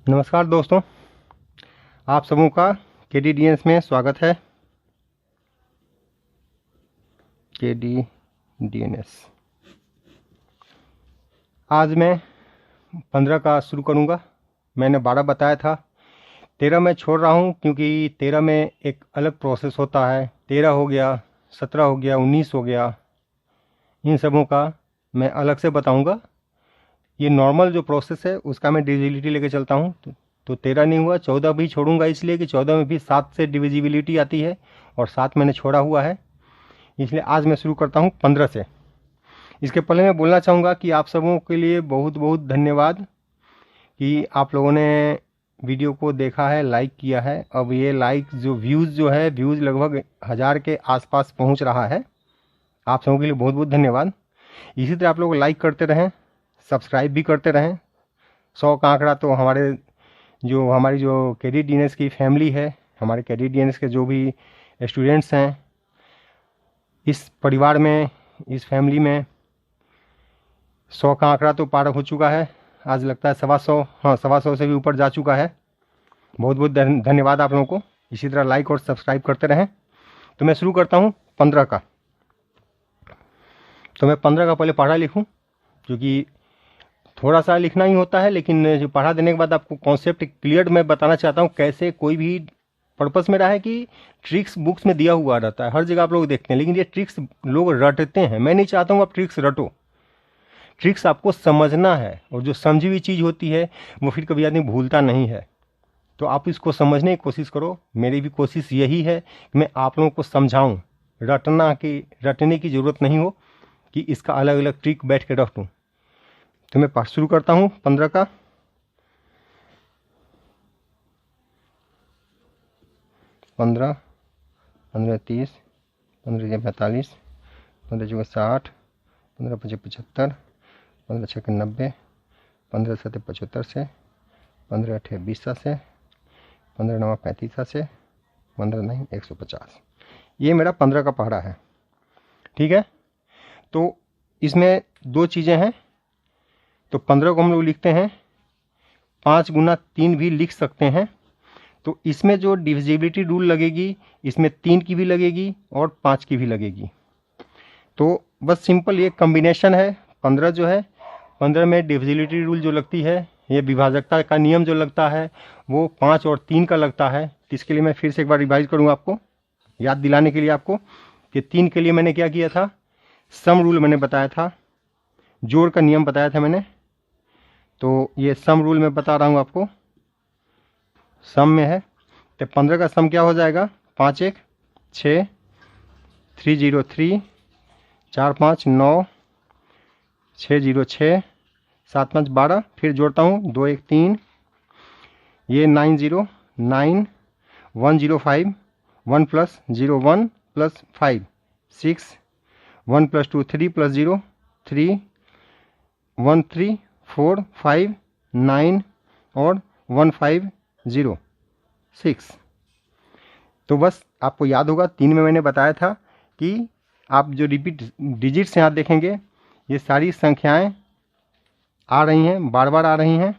नमस्कार दोस्तों, आप सबों का KDDNS में स्वागत है। KDDNS आज मैं 15 का शुरू करूंगा। मैंने 12 बताया था, 13 मैं छोड़ रहा हूं क्योंकि 13 में एक अलग प्रोसेस होता है। 13 हो गया, 17 हो गया, 19 हो गया, इन सबों का मैं अलग से बताऊंगा। ये नॉर्मल जो प्रोसेस है उसका मैं डिविजिबिलिटी लेके चलता हूँ। तो 13 नहीं हुआ, 14 भी छोड़ूंगा, इसलिए कि 14 में भी 7 से डिविजिबिलिटी आती है और 7 मैंने छोड़ा हुआ है। इसलिए आज मैं शुरू करता हूँ 15 से। इसके पहले मैं बोलना चाहूँगा कि आप सबों के लिए बहुत बहुत धन्यवाद कि आप लोगों ने वीडियो को देखा है, लाइक किया है। अब ये लाइक जो व्यूज़ व्यूज़ लगभग 1000 के आसपास पहुँच रहा है। आप सबों के लिए बहुत बहुत धन्यवाद। इसी तरह आप लोग लाइक करते रहें, सब्सक्राइब भी करते रहें। 100 का आंकड़ा तो हमारी जो KDDNS की फैमिली है, हमारे KDDNS के जो भी स्टूडेंट्स हैं, इस परिवार में, इस फैमिली में 100 का आंकड़ा तो पार हो चुका है। आज लगता है 125 से भी ऊपर जा चुका है। बहुत बहुत धन्यवाद आप लोगों को। इसी तरह लाइक और सब्सक्राइब करते रहें। तो मैं शुरू करता हूँ 15 का। तो मैं 15 का पहले पढ़ा लिखूँ, क्योंकि थोड़ा सा लिखना ही होता है, लेकिन जो पढ़ा देने के बाद आपको कॉन्सेप्ट क्लियर मैं बताना चाहता हूँ। कैसे कोई भी पर्पस में रहा है कि ट्रिक्स बुक्स में दिया हुआ रहता है, हर जगह आप लोग देखते हैं, लेकिन ये ट्रिक्स लोग रटते हैं। मैं नहीं चाहता हूँ आप ट्रिक्स रटो। ट्रिक्स आपको समझना है, और जो समझी हुई चीज़ होती है वो फिर कभी आदमी भूलता नहीं है। तो आप इसको समझने की कोशिश करो। मेरी भी कोशिश यही है कि मैं आप लोगों को समझाऊँ। रटने की ज़रूरत नहीं हो कि इसका अलग अलग ट्रिक बैठ के रटूँ। तो मैं पाठ शुरू करता हूँ 15 का। 15, 15 30, 15 45, 15 60, 15 75, 15 6 90, 15 7 75 से, 15 8 20 से, 15 9 35 से, 15 9 150। ये मेरा 15 का पढ़ा है। ठीक है, तो इसमें दो चीज़ें हैं। तो 15 को हम लोग लिखते हैं 5 गुना 3 भी लिख सकते हैं। तो इसमें जो डिविजिबिलिटी रूल लगेगी, इसमें 3 की भी लगेगी और 5 की भी लगेगी। तो बस सिंपल ये कॉम्बिनेशन है। 15 जो है, 15 में डिविजिबिलिटी रूल जो लगती है, ये विभाजकता का नियम जो लगता है, वो 5 और 3 का लगता है। इसके लिए मैं फिर से एक बार रिवाइज करूँगा आपको, याद दिलाने के लिए आपको, कि 3 के लिए मैंने क्या किया था, सम रूल मैंने बताया था, जोड़ का नियम बताया था मैंने। तो ये सम रूल मैं बता रहा हूँ आपको, सम में है। तो 15 का सम क्या हो जाएगा, 5 1 6, 3 0 3, 4 5 9, 6 0 6, 7 5 12। फिर जोड़ता हूँ 2 1 3, ये 9 0 9, 1 0 5, 1 प्लस 0 1 प्लस 5 6, 1 प्लस 2 3 प्लस 0 3, 1 3 4 5 9 और 1 5 0 6। तो बस आपको याद होगा, 3 में मैंने बताया था कि आप जो रिपीट डिजिट्स यहाँ देखेंगे, ये सारी संख्याएं आ रही हैं, बार बार आ रही हैं।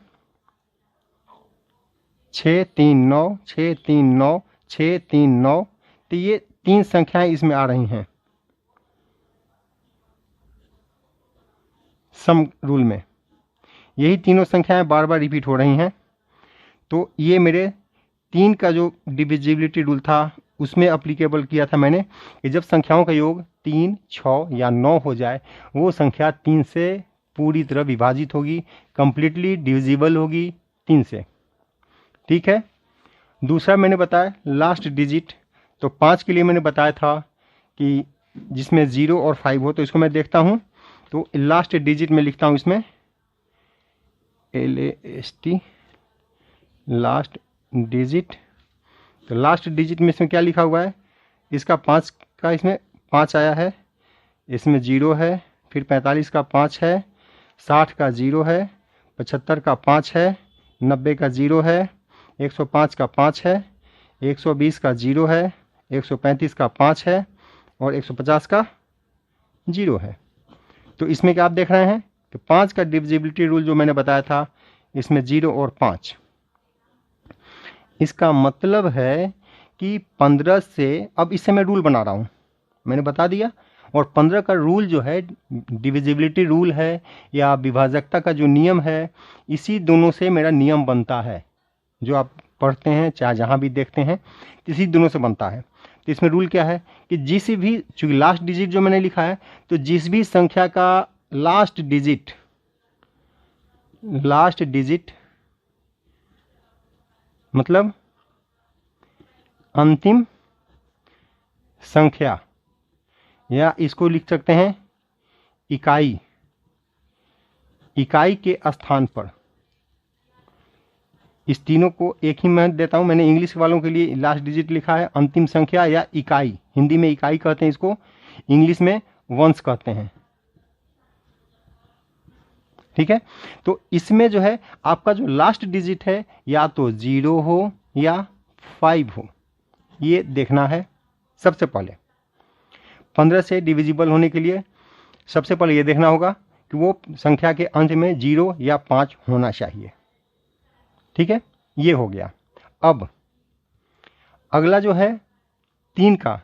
6 3 9, 6 3 9, 6 3 9। तो ये 3 संख्याएं इसमें आ रही हैं सम रूल में। यही तीनों संख्याएं बार बार रिपीट हो रही हैं। तो ये मेरे 3 का जो डिविजिबिलिटी रूल था, उसमें अप्लीकेबल किया था मैंने, कि जब संख्याओं का योग 3 6 या 9 हो जाए, वो संख्या 3 से पूरी तरह विभाजित होगी, कंप्लीटली डिविजिबल होगी 3 से। ठीक है। दूसरा मैंने बताया लास्ट डिजिट। तो 5 के लिए मैंने बताया था कि जिसमें 0 और 5 हो। तो इसको मैं देखता हूँ, तो लास्ट डिजिट में लिखता हूँ इसमें LAST, लास्ट डिजिट। तो लास्ट डिजिट में इसमें क्या लिखा हुआ है, इसका 5 का इसमें 5 आया है, इसमें 0 है, फिर 45 का 5 है, 60 का 0 है, 75 का 5 है, 90 का 0 है, 105 का 5 है, 120 का 0 है, 135 का 5 है और 150 का 0 है। तो इसमें क्या आप देख रहे हैं कि 5 का डिविजिबिलिटी रूल जो मैंने बताया था, इसमें 0 और 5। इसका मतलब है कि 15 से, अब इससे मैं रूल बना रहा हूँ, मैंने बता दिया। और 15 का रूल जो है डिविजिबिलिटी रूल है या विभाजकता का जो नियम है, इसी दोनों से मेरा नियम बनता है। जो आप पढ़ते हैं चाहे जहाँ भी देखते हैं, इसी दोनों से बनता है। तो इसमें रूल क्या है कि जिस भी, चूंकि लास्ट डिजिट जो मैंने लिखा है, तो जिस भी संख्या का लास्ट डिजिट मतलब अंतिम संख्या, या इसको लिख सकते हैं इकाई के स्थान पर, इस तीनों को एक ही मैं देता हूं। मैंने इंग्लिश वालों के लिए लास्ट डिजिट लिखा है अंतिम संख्या या इकाई। हिंदी में इकाई कहते हैं इसको, इंग्लिश में वंश कहते हैं। ठीक है, तो इसमें जो है आपका जो लास्ट डिजिट है या तो 0 हो या 5 हो, ये देखना है। सबसे पहले 15 से डिविजिबल होने के लिए सबसे पहले ये देखना होगा कि वो संख्या के अंत में 0 या 5 होना चाहिए। ठीक है, ये हो गया। अब अगला जो है 3 का,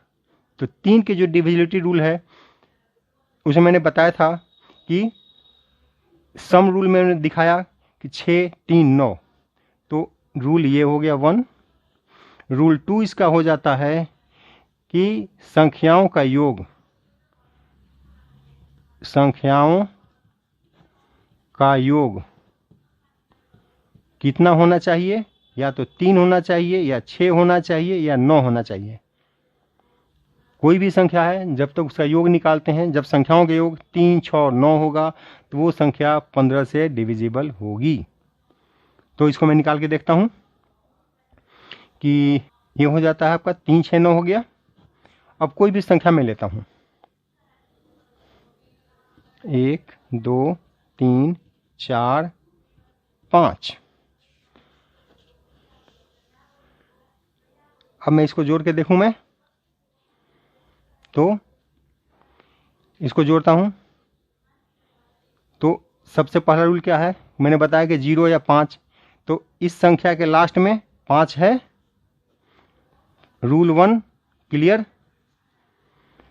तो 3 के जो डिविजिबिलिटी रूल है उसे मैंने बताया था कि सम रूल में मैंने दिखाया कि 6 3 9, तो रूल ये हो गया 1। रूल 2 इसका हो जाता है कि संख्याओं का योग कितना होना चाहिए, या तो 3 होना चाहिए या 6 होना चाहिए या 9 होना चाहिए। कोई भी संख्या है जब तक उसका योग निकालते हैं, जब संख्याओं का योग 3 6 और 9 होगा तो वो संख्या 15 से डिविजिबल होगी। तो इसको मैं निकाल के देखता हूं कि ये हो जाता है आपका 3 6 9 हो गया। अब कोई भी संख्या में लेता हूं, 1 2 3 4 5। अब मैं इसको जोड़ के देखूं, मैं तो इसको जोड़ता हूं, तो सबसे पहला रूल क्या है, मैंने बताया कि 0 या 5, तो इस संख्या के लास्ट में 5 है। Rule 1 clear.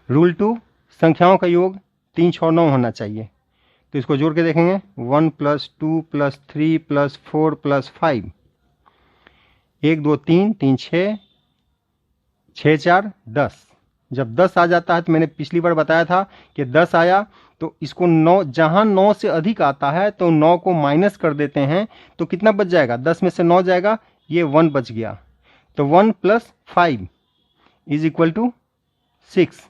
रूल 2 संख्याओं का योग 3 6 9 होना चाहिए, तो इसको जोड़ के देखेंगे 1 + 2 + 3 + 4 + 5, 1 2 3 3 6 6 4 10। जब 10 आ जाता है तो मैंने पिछली बार बताया था कि 10 आया तो इसको 9, जहां 9 से अधिक आता है तो 9 को माइनस कर देते हैं, तो कितना बच जाएगा, 10 में से 9 जाएगा, ये 1 बच गया। तो 1 + 5 = 6।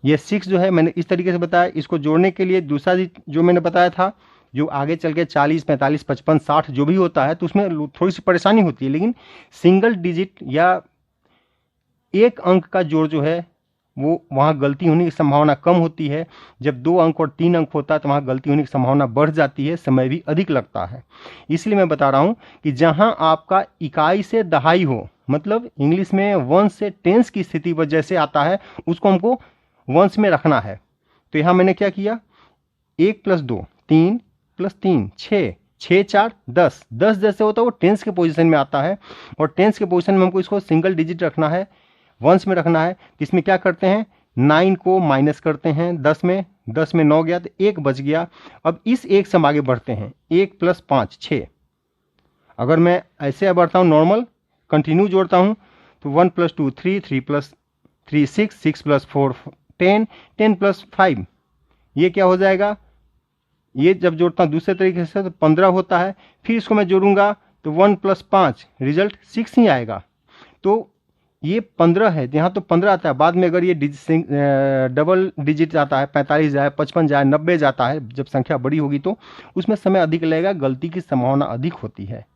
ये 6 जो है मैंने इस तरीके से बताया। इसको जोड़ने के लिए दूसरा जो मैंने बताया था, जो आगे चल के 40 45 55 60 जो भी होता है, तो उसमें थोड़ी सी परेशानी होती है, लेकिन सिंगल डिजिट या एक अंक का जोड़ जो है वो वहाँ गलती होने की संभावना कम होती है। जब 2 अंक और 3 अंक होता है तो वहाँ गलती होने की संभावना बढ़ जाती है, समय भी अधिक लगता है। इसलिए मैं बता रहा हूँ कि जहाँ आपका इकाई से दहाई हो, मतलब इंग्लिश में 1 से 10 की स्थिति पर जैसे आता है, उसको हमको वंश में रखना है। तो यहाँ मैंने क्या किया, 1 + 2 3 + 3 6 6 4 10 10 जैसे होता है वो टेंस के पोजीशन में आता है, और टेंस के पोजीशन में हमको इसको सिंगल डिजिट रखना है, वंश में रखना है। तो इसमें क्या करते हैं, 9 को माइनस करते हैं 10 में 9 गया तो 1 बच गया। अब इस 1 से हम आगे बढ़ते हैं, 1 + 5 6। अगर मैं ऐसे बढ़ता हूँ नॉर्मल कंटिन्यू जोड़ता हूँ, तो 1 + 2 3 3 + 3 6 6 + 4 10 10 + 5, ये क्या हो जाएगा, ये जब जोड़ता हूँ दूसरे तरीके से तो 15 होता है। फिर इसको मैं जोड़ूंगा तो 1 + 5 रिजल्ट 6 ही आएगा। तो ये 15 है, यहाँ तो 15 आता है, बाद में अगर ये डबल डिजिट आता है, 45 जाए 55 जाए 90 जाता है, जब संख्या बड़ी होगी तो उसमें समय अधिक लगेगा, गलती की संभावना अधिक होती है।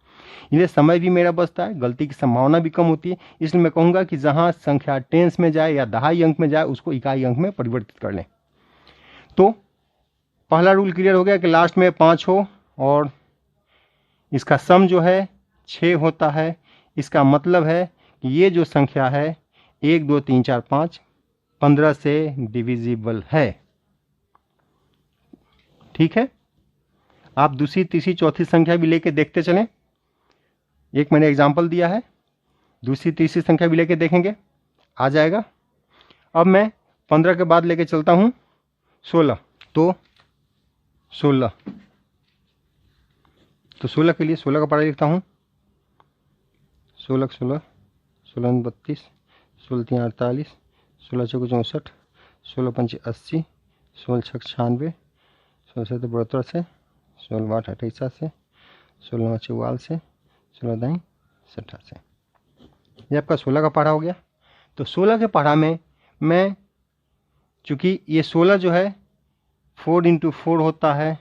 इसलिए समय भी मेरा बचता है, गलती की संभावना भी कम होती है। इसलिए मैं कहूँगा कि जहाँ संख्या टेंस में जाए या दहाई अंक में जाए उसको इकाई अंक में परिवर्तित कर लें। तो पहला रूल क्लियर हो गया कि लास्ट में 5 हो और इसका सम जो है 6 होता है। इसका मतलब है कि ये जो संख्या है 1 2 3 4 5 15 से डिविजिबल है। ठीक है, आप दूसरी तीसरी चौथी संख्या भी लेके देखते चलें, एक मैंने एग्जाम्पल दिया है, दूसरी तीसरी संख्या भी लेके देखेंगे, आ जाएगा। अब मैं 15 के बाद लेके चलता हूँ 16, तो 16 के लिए 16 का पढ़ा लिखता हूँ। 16 16 16 32, 16 3 48, 16 चौके 64, 16 पंचे 80, 16 छक 96, 16 7 72 से, 16 8 28 से, 16 9 44 से, 16 दाई 60 से। ये आपका 16 का पढ़ा हो गया। तो 16 के पढ़ा में मैं, चूँकि ये 16 जो है 4 × 4 होता है,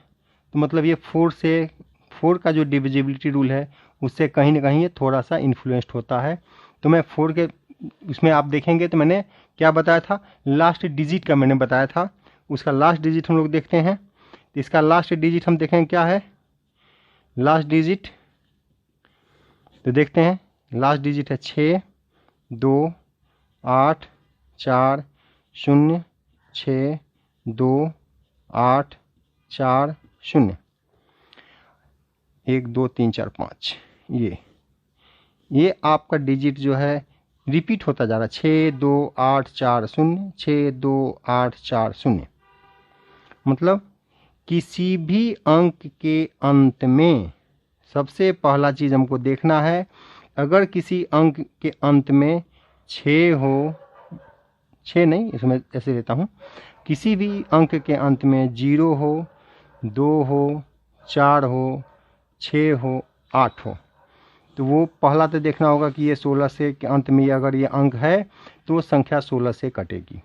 तो मतलब ये 4 का जो डिविजिबिलिटी रूल है उससे कहीं ना कहीं ये थोड़ा सा इन्फ्लुएंस्ड होता है। तो मैं 4 के उसमें आप देखेंगे तो मैंने क्या बताया था, लास्ट डिजिट का मैंने बताया था। उसका लास्ट डिजिट हम लोग देखते हैं, तो इसका लास्ट डिजिट हम देखेंगे क्या है। लास्ट डिजिट तो देखते हैं, लास्ट डिजिट है 6 2 8 4 0 6 2 8 4 0, 1 2 3 4 5। ये आपका डिजिट जो है रिपीट होता जा रहा है, 6 2 8 4 0 6 2 8 4 0। मतलब किसी भी अंक के अंत में सबसे पहला चीज़ हमको देखना है, अगर किसी अंक के अंत में 6 हो, 6 नहीं, इसमें ऐसे देता हूँ, किसी भी अंक के अंत में 0 हो, 2 हो, 4 हो, 6 हो, 8 हो, तो वो पहला तो देखना होगा कि ये 16 से के अंत में अगर ये अंक है तो संख्या 16 से कटेगी।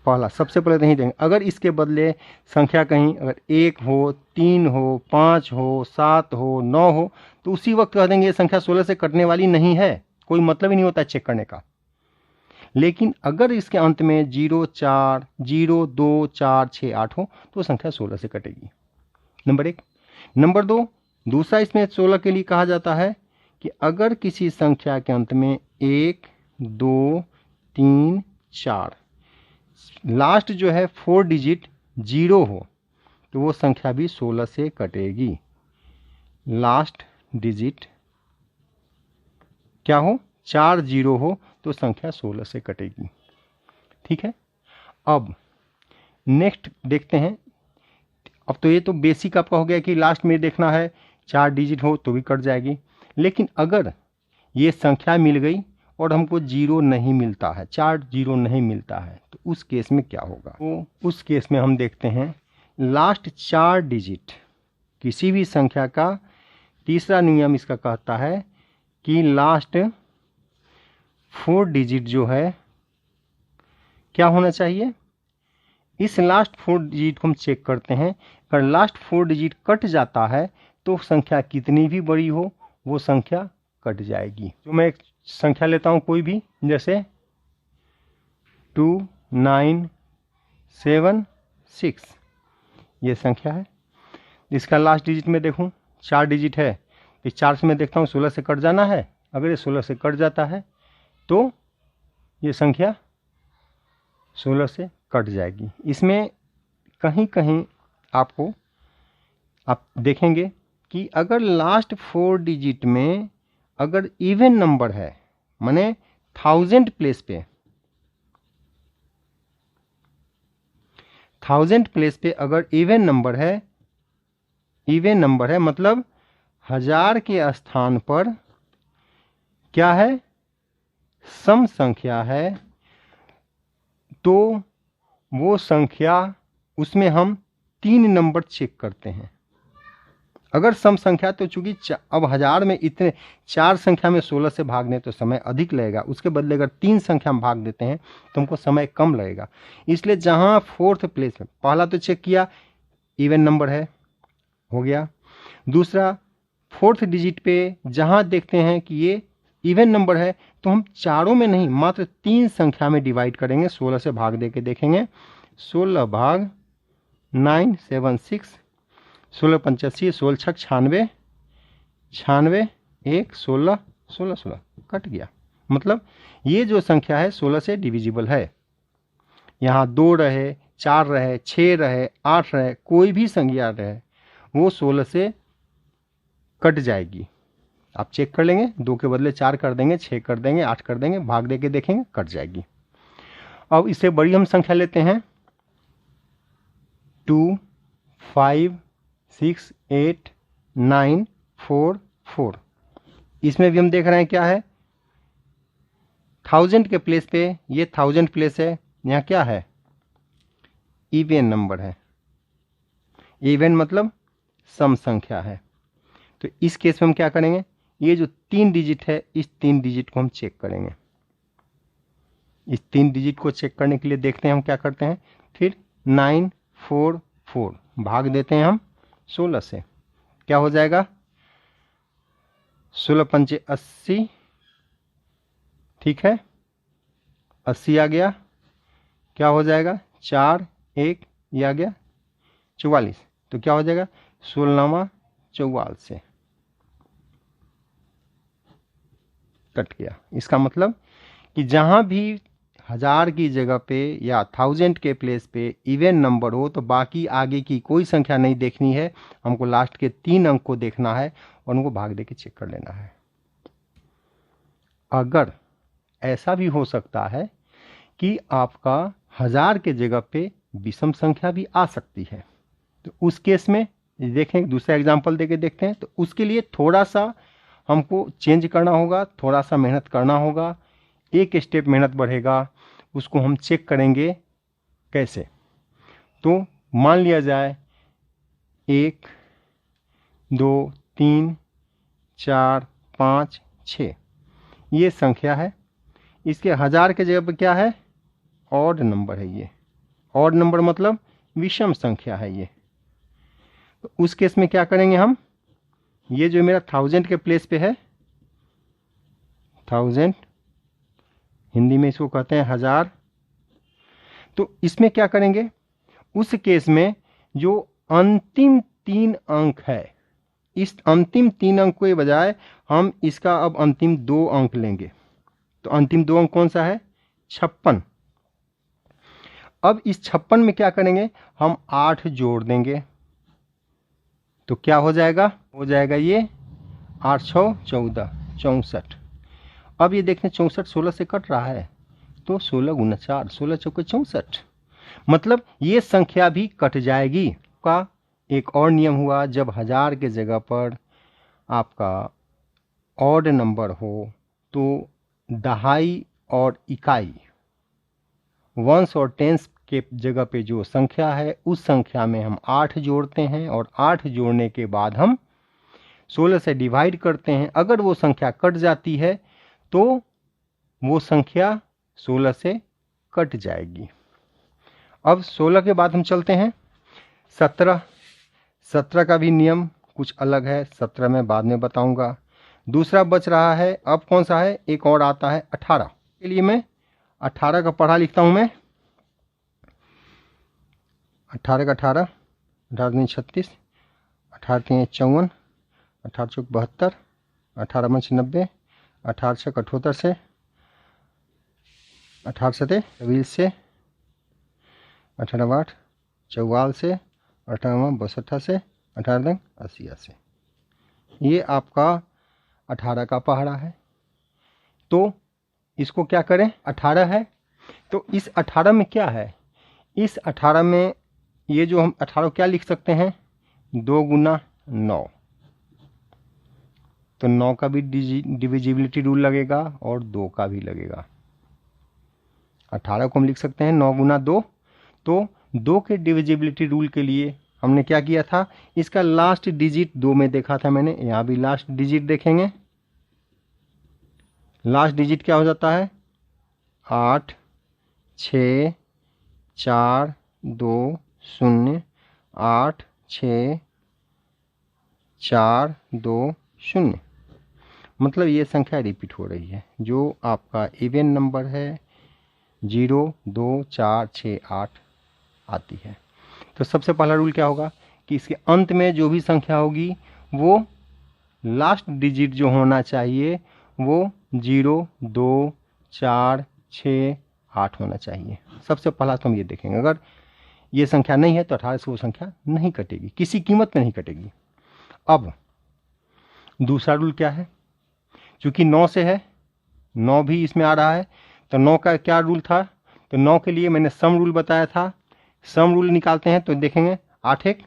पहला सबसे पहले तो नहीं देंगे। अगर इसके बदले संख्या कहीं अगर 1 हो, 3 हो, 5 हो, 7 हो, 9 हो, तो उसी वक्त कह देंगे ये संख्या 16 से कटने वाली नहीं है, कोई मतलब ही नहीं होता चेक करने का। लेकिन अगर इसके अंत में 0 4 0 2 4 6 8 हो तो संख्या 16 से कटेगी। नंबर 1। नंबर 2, दूसरा इसमें 16 के लिए कहा जाता है कि अगर किसी संख्या के अंत में 1 2 3 4 लास्ट जो है 4 डिजिट 0 हो तो वो संख्या भी 16 से कटेगी। लास्ट डिजिट क्या हो, 4 0 हो तो संख्या 16 से कटेगी। ठीक है, अब नेक्स्ट देखते हैं। अब तो ये तो बेसिक आपका हो गया कि लास्ट में देखना है 4 डिजिट हो तो भी कट जाएगी। लेकिन अगर ये संख्या मिल गई और हमको 0 नहीं मिलता है, 4 0 नहीं मिलता है, तो उस केस में क्या होगा। तो उस केस में हम देखते हैं लास्ट 4 डिजिट किसी भी संख्या का, तीसरा नियम इसका कहता है कि लास्ट 4 डिजिट जो है क्या होना चाहिए। इस लास्ट 4 डिजिट को हम चेक करते हैं, अगर लास्ट 4 डिजिट कट जाता है तो संख्या कितनी भी बड़ी हो वो संख्या कट जाएगी। तो मैं एक संख्या लेता हूं कोई भी, जैसे 2 9 7 6, ये संख्या है। इसका लास्ट डिजिट में देखूं 4 डिजिट है, इस 4 से मैं देखता हूं 16 से कट जाना है। अगर ये 16 से कट जाता है तो ये संख्या 16 से कट जाएगी। इसमें कहीं कहीं आपको आप देखेंगे कि अगर लास्ट 4 डिजिट में अगर इवन नंबर है, माने 1000 प्लेस पे, 1000 प्लेस पे अगर इवन नंबर है, इवन नंबर है मतलब 1000 के स्थान पर क्या है, सम संख्या है, तो वो संख्या उसमें हम 3 नंबर चेक करते हैं। अगर सम संख्या तो चूंकि अब 1000 में इतने 4 संख्या में 16 से भागने तो समय अधिक लगेगा, उसके बदले अगर 3 संख्या में भाग देते हैं तो हमको समय कम लगेगा। इसलिए जहां 4th प्लेस में, पहला तो चेक किया इवन नंबर है, हो गया। दूसरा 4th डिजिट पे जहां देखते हैं कि ये इवन नंबर है तो हम चारों में नहीं मात्र 3 संख्या में डिवाइड करेंगे, 16 से भाग दे के देखेंगे। 16 भाग 9 7 6, 16 85, 16 छक 96, 96 1 16 16 16 कट गया। मतलब ये जो संख्या है 16 से डिविजिबल है। यहाँ 2 रहे, 4 रहे, 6 रहे, 8 रहे, कोई भी संख्या रहे वो 16 से कट जाएगी। आप चेक कर लेंगे, 2 के बदले 4 कर देंगे, 6 कर देंगे, 8 कर देंगे, भाग दे के देखेंगे कट जाएगी। अब इससे बड़ी हम संख्या लेते हैं 2 5 6 8 9 4 4। इसमें भी हम देख रहे हैं क्या है, 1000 के प्लेस पे ये 1000 प्लेस है, यहाँ क्या है इवन नंबर है। इवन मतलब सम संख्या है। तो इस केस में हम क्या करेंगे, ये जो 3 डिजिट है इस 3 डिजिट को हम चेक करेंगे। इस 3 डिजिट को चेक करने के लिए देखते हैं हम क्या करते हैं, फिर 9 4 4 भाग देते हैं हम 16 से, क्या हो जाएगा 16 पंचे 80, ठीक है 80 आ गया, क्या हो जाएगा 4 1 ये आ गया 44, तो क्या हो जाएगा 16वां 44 से कट गया। इसका मतलब कि जहां भी 1000 की जगह पे या 1000 के प्लेस पे इवन नंबर हो तो बाकी आगे की कोई संख्या नहीं देखनी है, हमको लास्ट के 3 अंक को देखना है और उनको भाग दे के चेक कर लेना है। अगर ऐसा भी हो सकता है कि आपका 1000 के जगह पे विषम संख्या भी आ सकती है, तो उस केस में देखें, दूसरा एग्जांपल देके देखते हैं। तो उसके लिए थोड़ा सा हमको चेंज करना होगा, थोड़ा सा मेहनत करना होगा, एक स्टेप मेहनत बढ़ेगा। उसको हम चेक करेंगे कैसे, तो मान लिया जाए 1 2 3 4 5 6 ये संख्या है, इसके 1000 के जगह पर क्या है ऑड नंबर है। ये ऑड नंबर मतलब विषम संख्या है ये। तो उस केस में क्या करेंगे हम, ये जो मेरा 1000 के प्लेस पे है, 1000 हिंदी में इसको कहते हैं 1000, तो इसमें क्या करेंगे, उस केस में जो अंतिम 3 अंक है, इस अंतिम 3 अंक के बजाय हम इसका अब अंतिम 2 अंक लेंगे। तो अंतिम 2 अंक कौन सा है 56। अब इस 56 में क्या करेंगे, हम 8 जोड़ देंगे, तो क्या हो जाएगा ये 8 6 14 64। अब ये देखें 64 16 से कट रहा है, तो 16 गुना 4 16 चौके 64, मतलब ये संख्या भी कट जाएगी। का एक और नियम हुआ, जब 1000 के जगह पर आपका ऑड नंबर हो तो दहाई और इकाई, वंस और टेंस के जगह पे जो संख्या है उस संख्या में हम 8 जोड़ते हैं और 8 जोड़ने के बाद हम 16 से डिवाइड करते हैं। अगर वो संख्या कट जाती है तो वो संख्या 16 से कट जाएगी। अब 16 के बाद हम चलते हैं 17। 17 का भी नियम कुछ अलग है, 17 में बाद में बताऊंगा। दूसरा बच रहा है, अब कौन सा है, एक और आता है 18 के लिए। मैं 18 का पढ़ा लिखता हूं मैं, 18 का 18 18 तीन 36, 18 तीन 54, 18 चौक 72, 18 पंच 90, 18 छक 78 से, 18 सते 20 से, 18 8 44 से, 18 62 से, 18 दंग 80 से। ये आपका 18 का पहाड़ा है। तो इसको क्या करें, 18 है तो इस 18 में क्या है, इस 18 में ये जो हम 18 क्या लिख सकते हैं 2 गुना 9, तो 9 का भी डिविजिबिलिटी रूल लगेगा और 2 का भी लगेगा। 18 को हम लिख सकते हैं 9 गुना 2, तो 2 के डिविजिबिलिटी रूल के लिए हमने क्या किया था, इसका लास्ट डिजिट 2 में देखा था मैंने, यहाँ भी लास्ट डिजिट देखेंगे। लास्ट डिजिट क्या हो जाता है 8 6 4 2 0 8 6 4 2 0, मतलब ये संख्या रिपीट हो रही है। जो आपका इवन नंबर है 0 2 4 6 8 आती है। तो सबसे पहला रूल क्या होगा कि इसके अंत में जो भी संख्या होगी वो लास्ट डिजिट जो होना चाहिए वो 0 2 4 6 8 होना चाहिए। सबसे पहला तो हम ये देखेंगे, अगर ये संख्या नहीं है तो 18 से वो संख्या नहीं कटेगी, किसी कीमत में नहीं कटेगी। अब दूसरा रूल क्या है, चूंकि 9 से है, 9 भी इसमें आ रहा है, तो 9 का क्या रूल था, तो 9 के लिए मैंने सम रूल बताया था। सम रूल निकालते हैं तो देखेंगे 8 1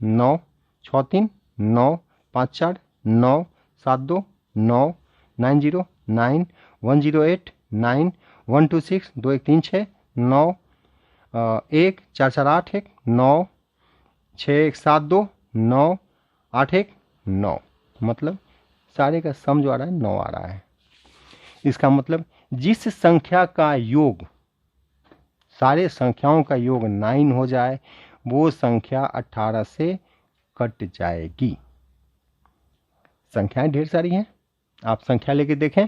9, 6 3 9, 5 4 9, 7 2 9, 9 0 9, 1 0 8 9, 1 2 6 2 1 3 6 9, 1 4 4 8 1 9, 6 1 7 2 9, 8 1 9। मतलब सारे का सम जो आ रहा है 9 आ रहा है। इसका मतलब जिस संख्या का योग, सारे संख्याओं का योग 9 हो जाए, वो संख्या 18 से कट जाएगी। संख्याएं ढेर सारी हैं, आप संख्या लेके देखें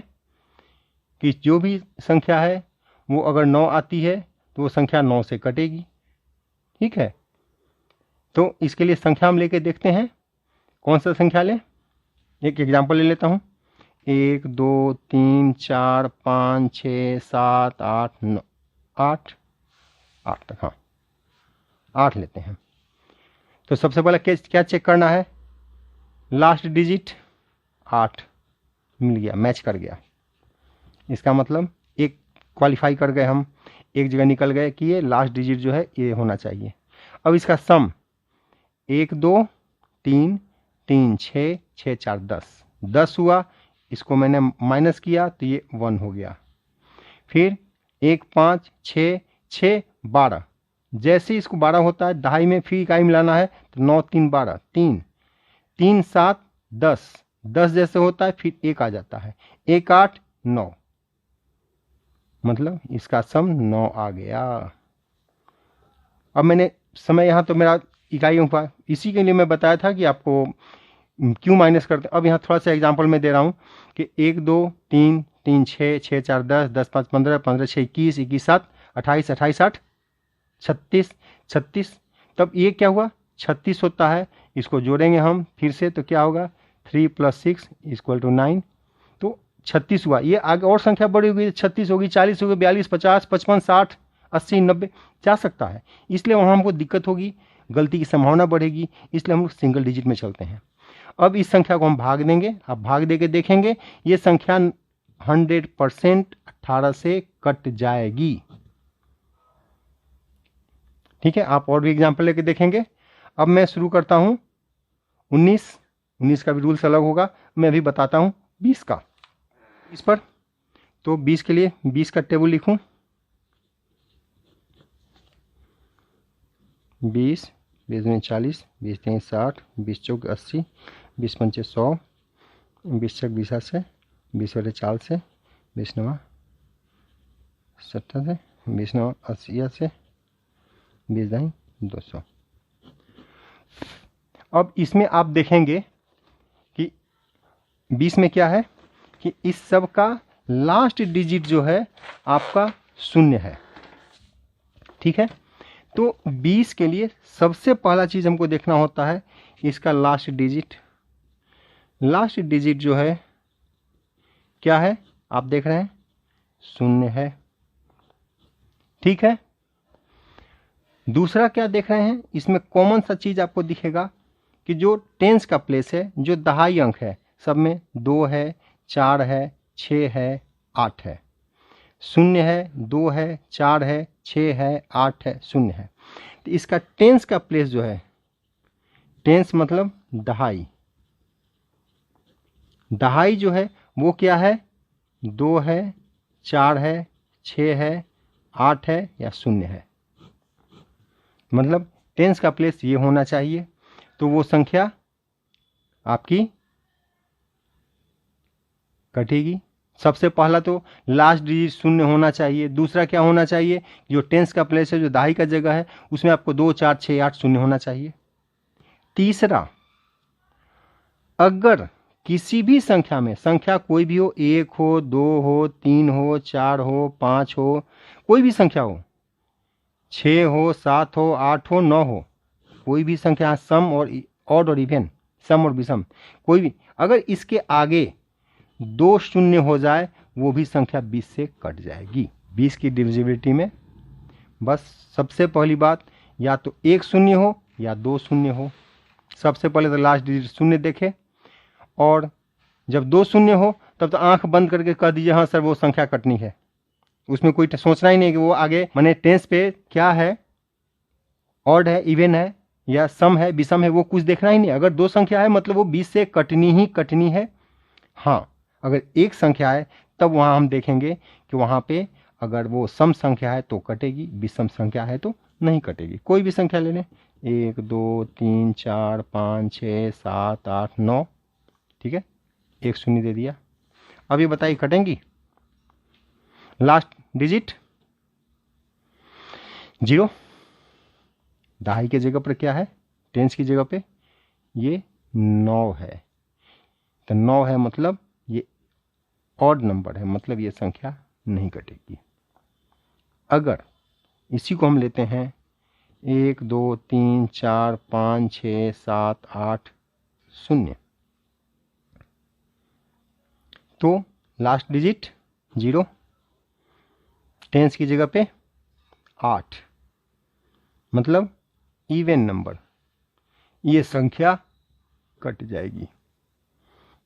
कि जो भी संख्या है वो अगर 9 आती है तो वो संख्या 9 से कटेगी। ठीक है, तो इसके लिए संख्या हम लेके देखते हैं। कौन सा संख्या लें, एक एग्जाम्पल ले लेता हूँ। 1 2 3 4 5 6 7 8 9 8 तक, हाँ 8 लेते हैं। तो सबसे पहले क्या चेक करना है, लास्ट डिजिट 8 मिल गया, मैच कर गया। इसका मतलब एक क्वालिफाई कर गए हम, एक जगह निकल गए कि ये लास्ट डिजिट जो है ये होना चाहिए। अब इसका सम 1 2 3 3 6 6 4 10 हुआ, इसको मैंने माइनस किया तो ये 1 हो गया। फिर 1 5 6 6 12, जैसे ही इसको 12 होता है दहाई में फिर इकाई मिलाना है तो 9 3 12 3 3 7 10 10 जैसे होता है फिर 1 आ जाता है, 1 8 9, मतलब इसका सम 9 आ गया। अब मैंने समय यहाँ तो मेरा इकाइयों पर, इसी के लिए मैं बताया था कि आपको क्यों माइनस करते। अब यहाँ थोड़ा सा एग्जांपल मैं दे रहा हूँ कि 1 2 3 3 6 6 4 10 10 5 15 15 6 21 21 7 28 28 8 36 36, तब ये क्या हुआ 36 होता है। इसको जोड़ेंगे हम फिर से तो क्या होगा 3 + 6 = 9, तो 36 हुआ। ये आगे और संख्या बड़ी होगी, 36 होगी, 40 होगी, 42 50 55 60 80 90 जा सकता है, इसलिए वहाँ हमको दिक्कत होगी, गलती की संभावना बढ़ेगी, इसलिए हम लोग सिंगल डिजिट में चलते हैं। अब इस संख्या को हम भाग देंगे, आप भाग दे के देखेंगे ये संख्या 100% 18 से कट जाएगी। ठीक है, आप और भी एग्जाम्पल लेके देखेंगे। अब मैं शुरू करता हूँ 19 का भी रूल्स अलग होगा, मैं अभी बताता हूँ 20 का। इस पर तो 20 के लिए 20 का टेबल लिखूं, 20 20 में 40, 20 3 60, 20 चौक 80, 20 पंचे 100, 20 छक 20 से, 20 वाले 4 से, 20 9 70 से, 20 9 80 से, 20 दाई 200। अब इसमें आप देखेंगे कि 20 में क्या है कि इस सब का लास्ट डिजिट जो है आपका 0 है। ठीक है, तो 20 के लिए सबसे पहला चीज हमको देखना होता है इसका लास्ट डिजिट। लास्ट डिजिट जो है क्या है, आप देख रहे हैं 0 है। ठीक है, दूसरा क्या देख रहे हैं, इसमें कॉमन सा चीज आपको दिखेगा कि जो टेंस का प्लेस है, जो दहाई अंक है, सब में 2 है, 4 है, 6 है, 8 है, 0 है, 2 है, 4 है, 6 है, 8 है, 0 है। तो इसका टेंस का प्लेस जो है, टेंस मतलब दहाई, दहाई जो है वो क्या है 2 है, 4 है, 6 है, 8 है या 0 है, मतलब टेंस का प्लेस ये होना चाहिए। तो वो संख्या आपकी कटेगी। सबसे पहला तो लास्ट डिजिट 0 होना चाहिए। दूसरा क्या होना चाहिए, जो टेंस का प्लेस है, जो दहाई का जगह है, उसमें आपको 2 4 6 8 0 होना चाहिए। तीसरा, अगर किसी भी संख्या में, संख्या कोई भी हो, 1 हो, 2 हो, 3 हो, 4 हो, 5 हो, कोई भी संख्या हो, 6 हो, 7 हो, 8 हो, 9 हो, कोई भी संख्या, सम और ऑड और इवन, सम और विषम, कोई भी, अगर इसके आगे 2 0 हो जाए वो भी संख्या 20 से कट जाएगी। 20 की डिविजिबिलिटी में बस सबसे पहली बात, या तो 1 0 हो या 2 0 हो। सबसे पहले तो लास्ट डिजिट 0 देखे, और जब 2 शून्य हो तब तो आंख बंद करके कह दीजिए हाँ सर वो संख्या कटनी है, उसमें कोई सोचना ही नहीं कि वो आगे माने टेंस पे क्या है, ऑड है, इवन है या सम है, विषम है, वो कुछ देखना ही नहीं। अगर 2 संख्या है मतलब वो 20 से कटनी ही कटनी है। हाँ, अगर एक संख्या है तब वहां हम देखेंगे कि वहां पे अगर वो सम संख्या है तो कटेगी, विषम संख्या है तो नहीं कटेगी। कोई भी संख्या ले लें, 1 2 3 4 5 6 7 8 9, ठीक है, 1 शून्य दे दिया। अब ये बताइए कटेंगी? लास्ट डिजिट 0, दहाई के जगह पर क्या है, टेंस की जगह पे ये 9 है, तो 9 है मतलब ये ऑड नंबर है, मतलब ये संख्या नहीं कटेगी। अगर इसी को हम लेते हैं 1 2 3 4 5 6 7 8 0, तो लास्ट डिजिट 0, टेंस की जगह पे 8, मतलब इवन नंबर, ये संख्या कट जाएगी।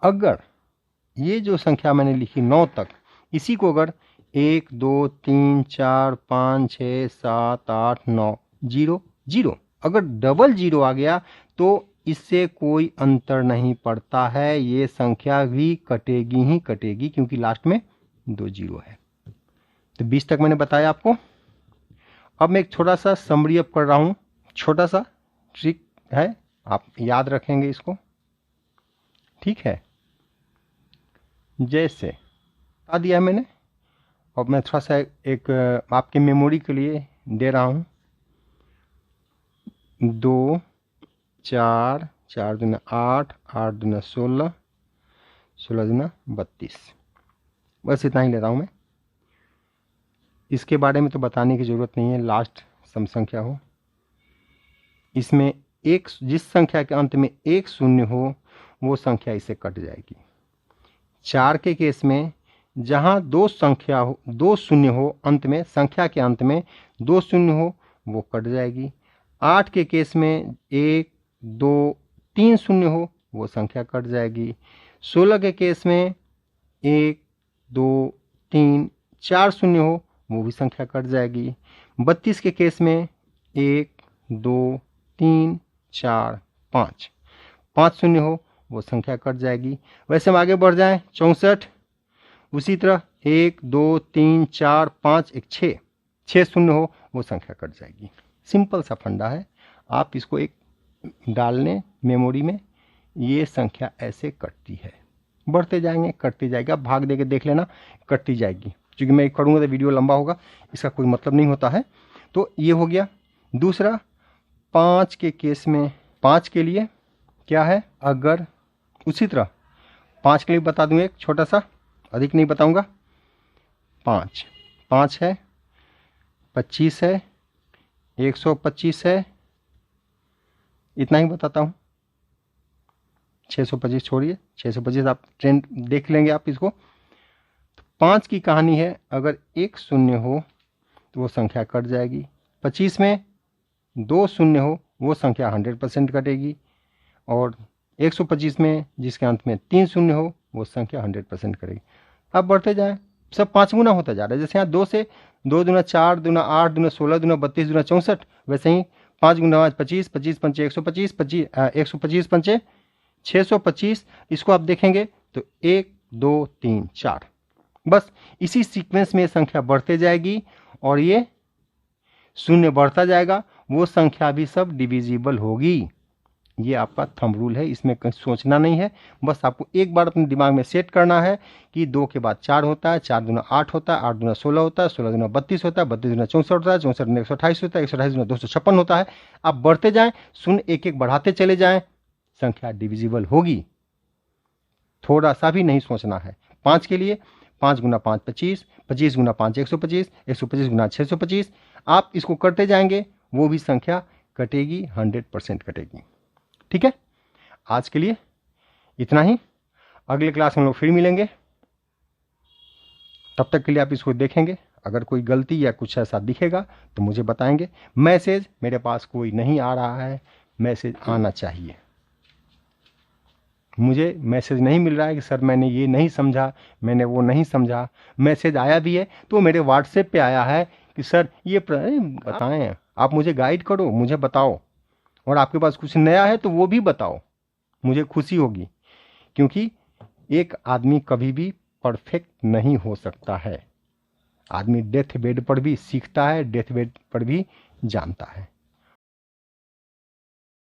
अगर ये जो संख्या मैंने लिखी 9 तक, इसी को अगर 1 2 3 4 5 6 7 8 9 0 0, अगर डबल 0 आ गया तो इससे कोई अंतर नहीं पड़ता है, ये संख्या भी कटेगी ही कटेगी, क्योंकि लास्ट में 2 0 है। तो 20 तक मैंने बताया आपको। अब मैं एक छोटा सा समरी अप कर रहा हूं, छोटा सा ट्रिक है, आप याद रखेंगे इसको, ठीक है। जैसे बता दिया है मैंने, और मैं थोड़ा सा एक आपके मेमोरी के लिए दे रहा हूं। 2 4 4 दूना 8 8 दूना 16 16 दूना 32, बस इतना ही ले रहा हूं मैं। इसके बारे में तो बताने की जरूरत नहीं है, लास्ट सम संख्या हो, इसमें एक जिस संख्या के अंत में 1 शून्य हो वो संख्या इससे कट जाएगी। 4 के केस में जहां 2 संख्या हो, 2 शून्य हो अंत में, संख्या के अंत में 2 शून्य हो वो कट जाएगी। 8 के केस में 1 2 3 शून्य हो वो संख्या कट जाएगी। 16 के केस में 1 2 3 4 शून्य हो वो भी संख्या कट जाएगी। 32 के केस में 1 2 3 4 5 5 शून्य हो वो संख्या कट जाएगी। वैसे हम आगे बढ़ जाएं, 64, उसी तरह 1 2 3 4 5 1 6 6 शून्य हो वो संख्या कट जाएगी। सिंपल सा फंडा है, आप इसको एक डालने मेमोरी में, ये संख्या ऐसे कटती है, बढ़ते जाएंगे कटती जाएगी, आप भाग दे के देख लेना कटती जाएगी। क्योंकि मैं करूँगा तो वीडियो लंबा होगा, इसका कोई मतलब नहीं होता है। तो ये हो गया। दूसरा 5 के केस में, 5 के लिए क्या है, अगर उसी तरह 5 के लिए बता दूं एक छोटा सा, अधिक नहीं बताऊंगा। 5 5 है, 25 है, 125 है, इतना ही बताता हूं। 625 छोड़िए, 625 आप ट्रेंड देख लेंगे आप इसको। तो 5 की कहानी है, अगर 1 शून्य हो तो वो संख्या कट जाएगी। 25 में 2 शून्य हो वो संख्या 100% कटेगी, और 125 में जिसके अंत में 3 शून्य हो वो संख्या 100% कटेगी। अब बढ़ते जाएं, सब 5 गुना होता जा रहा है। जैसे यहाँ 2 से 2 दूना 4 दूना 8 दूना 16 दूना 32 दूना 64, वैसे ही 5 गुना 5 25 25 पंचे 125 125 पंचे 625। इसको आप देखेंगे तो 1 2 3 4, बस इसी सीक्वेंस में संख्या बढ़ते जाएगी और ये शून्य बढ़ता जाएगा, वो संख्या भी सब डिविजिबल होगी। ये आपका थंब रूल है, इसमें कहीं सोचना नहीं है, बस आपको एक बार अपने दिमाग में सेट करना है कि 2 के बाद 4 होता है, 4 दूना 8 होता है, 8 दूना 16 होता है, 16 दूना 32 होता है, 32 दूना 64 होता है, 64 दूना 128 होता है, 128 दूना 256 होता है। आप बढ़ते जाएं, शून्य एक एक बढ़ाते चले जाएं, संख्या डिविजिबल होगी। थोड़ा सा भी नहीं सोचना है। 5 के लिए 5 गुना 5 25, 25 गुना 5 125, 125 गुना 625, आप इसको करते जाएंगे, वो भी संख्या कटेगी, 100% कटेगी। ठीक है, आज के लिए इतना ही। अगले क्लास में हम लोग फिर मिलेंगे, तब तक के लिए आप इसको देखेंगे। अगर कोई गलती या कुछ ऐसा दिखेगा तो मुझे बताएंगे। मैसेज मेरे पास कोई नहीं आ रहा है, मैसेज आना चाहिए। मुझे मैसेज नहीं मिल रहा है कि सर मैंने ये नहीं समझा, मैंने वो नहीं समझा। मैसेज आया भी है तो मेरे व्हाट्सएप पे आया है कि सर ये बताएं, आप मुझे गाइड करो, मुझे बताओ, और आपके पास कुछ नया है तो वो भी बताओ, मुझे खुशी होगी। क्योंकि एक आदमी कभी भी परफेक्ट नहीं हो सकता है। आदमी डेथ बेड पर भी सीखता है, डेथ बेड पर भी जानता है।